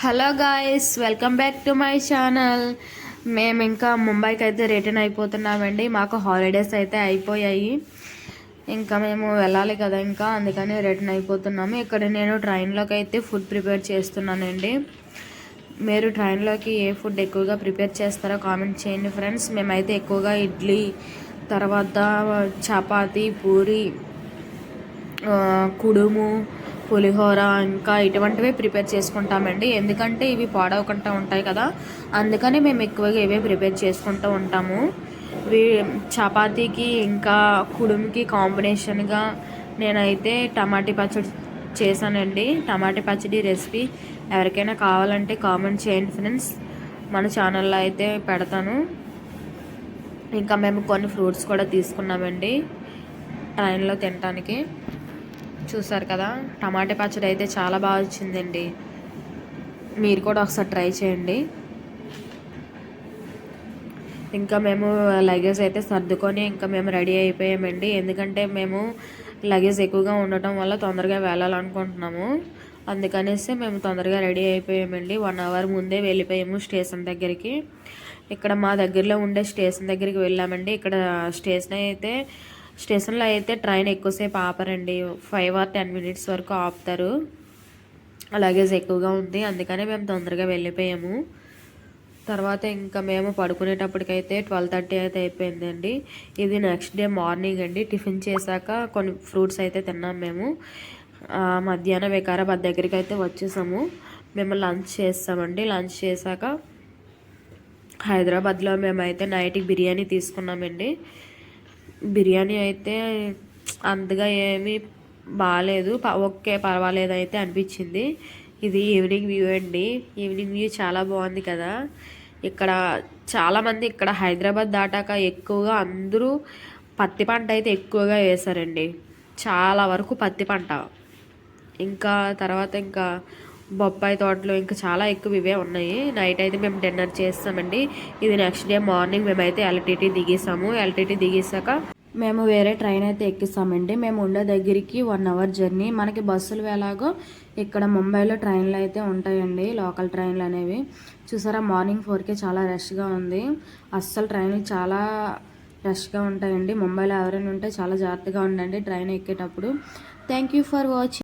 Hello guys, welcome back to my channel. మేము ఇంకా ముంబైకి అయితే రిటర్న్ అయిపోతున్నామండి. మాకు హాలిడేస్ అయితే అయిపోయాయి. ఇంకా మేము వెళ్ళాలి కదా, ఇంకా అందుకని రిటర్న్ అయిపోతున్నాము. ఇక్కడ నేను ట్రైన్లోకి అయితే ఫుడ్ ప్రిపేర్ చేస్తున్నానండి. మీరు ట్రైన్లోకి ఏ ఫుడ్ ఎక్కువగా ప్రిపేర్ చేస్తారో కామెంట్ చేయండి ఫ్రెండ్స్. మేమైతే ఎక్కువగా ఇడ్లీ, తర్వాత చపాతీ, పూరి, కుడుము, పులిహోర ఇంకా ఇటువంటివే ప్రిపేర్ చేసుకుంటామండి. ఎందుకంటే ఇవి పాడవకుండా ఉంటాయి కదా, అందుకని మేము ఎక్కువగా ఇవే ప్రిపేర్ చేసుకుంటూ ఉంటాము. చపాతీకి ఇంకా కుడుముకి కాంబినేషన్గా నేనైతే టమాటీ పచ్చడి చేశానండి. టమాటీ పచ్చడి రెసిపీ ఎవరికైనా కావాలంటే కామెంట్ చేయండి ఫ్రెండ్స్, మన ఛానల్లో అయితే పెడతాను. ఇంకా మేము కొన్ని ఫ్రూట్స్ కూడా తీసుకున్నామండి ట్రైన్లో తినడానికి. చూసారు కదా, టమాటా పచ్చడి అయితే చాలా బాగా వచ్చిందండి. మీరు కూడా ఒకసారి ట్రై చేయండి. ఇంకా మేము లగేజ్ అయితే సర్దుకొని ఇంకా మేము రెడీ అయిపోయామండి. ఎందుకంటే మేము లగేజ్ ఎక్కువగా ఉండటం వల్ల తొందరగా వెళ్ళాలనుకుంటున్నాము. అందుకనేసి మేము తొందరగా రెడీ అయిపోయామండి. 1 అవర్ ముందే వెళ్ళిపోయాము స్టేషన్ దగ్గరికి. ఇక్కడ మా దగ్గరలో ఉండే స్టేషన్ దగ్గరికి వెళ్ళామండి. ఇక్కడ స్టేషన్లో అయితే ట్రైన్ ఎక్కువసేపు ఆపరండి. 5 or 10 minutes వరకు ఆపుతారు. లగేజ్ ఎక్కువగా ఉంది, అందుకనే మేము తొందరగా వెళ్ళిపోయాము. తర్వాత ఇంకా మేము పడుకునేటప్పటికైతే 12:30 అయితే అయిపోయిందండి. ఇది నెక్స్ట్ డే మార్నింగ్ అండి. టిఫిన్ చేశాక కొన్ని ఫ్రూట్స్ అయితే తిన్నాం మేము. మధ్యాహ్నం వికారాబాద్ దగ్గరికి అయితే వచ్చేసాము. మేము లంచ్ చేస్తామండి. లంచ్ చేశాక హైదరాబాద్లో మేమైతే నైట్కి బిర్యానీ తీసుకున్నామండి. బిర్యానీ అయితే అంతగా ఏమీ బాగాలేదు, ఓకే పర్వాలేదు అయితే అనిపించింది. ఇది ఈవినింగ్ వ్యూ అండి. ఈవినింగ్ వ్యూ చాలా బాగుంది కదా. ఇక్కడ చాలామంది ఇక్కడ హైదరాబాద్ దాటాక ఎక్కువగా అందరూ పత్తి పంట అయితే ఎక్కువగా వేశారండి. చాలా వరకు పత్తి పంట, ఇంకా తర్వాత ఇంకా బొప్పాయి తోటలు ఇంకా చాలా ఎక్కువ ఇవే ఉన్నాయి. నైట్ అయితే మేము డిన్నర్ చేస్తామండి. ఇది నెక్స్ట్ డే మార్నింగ్ మేమైతే ఎల్టీటీ దిగేసాము. ఎల్టీటీ దిగేసాక మేము వేరే ట్రైన్ అయితే ఎక్కిస్తామండి. మేము ఉండే దగ్గరికి 1 అవర్ జర్నీ. మనకి బస్సులు ఎలాగో ఇక్కడ ముంబైలో ట్రైన్లు అయితే ఉంటాయండి, లోకల్ ట్రైన్లు అనేవి. చూసారా, మార్నింగ్ 4కే చాలా రష్గా ఉంది. అస్సలు ట్రైన్లు చాలా రష్గా ఉంటాయండి. ముంబైలో ఎవరైనా ఉంటే చాలా జాగ్రత్తగా ఉండండి ట్రైన్ ఎక్కేటప్పుడు. Thank you for watching.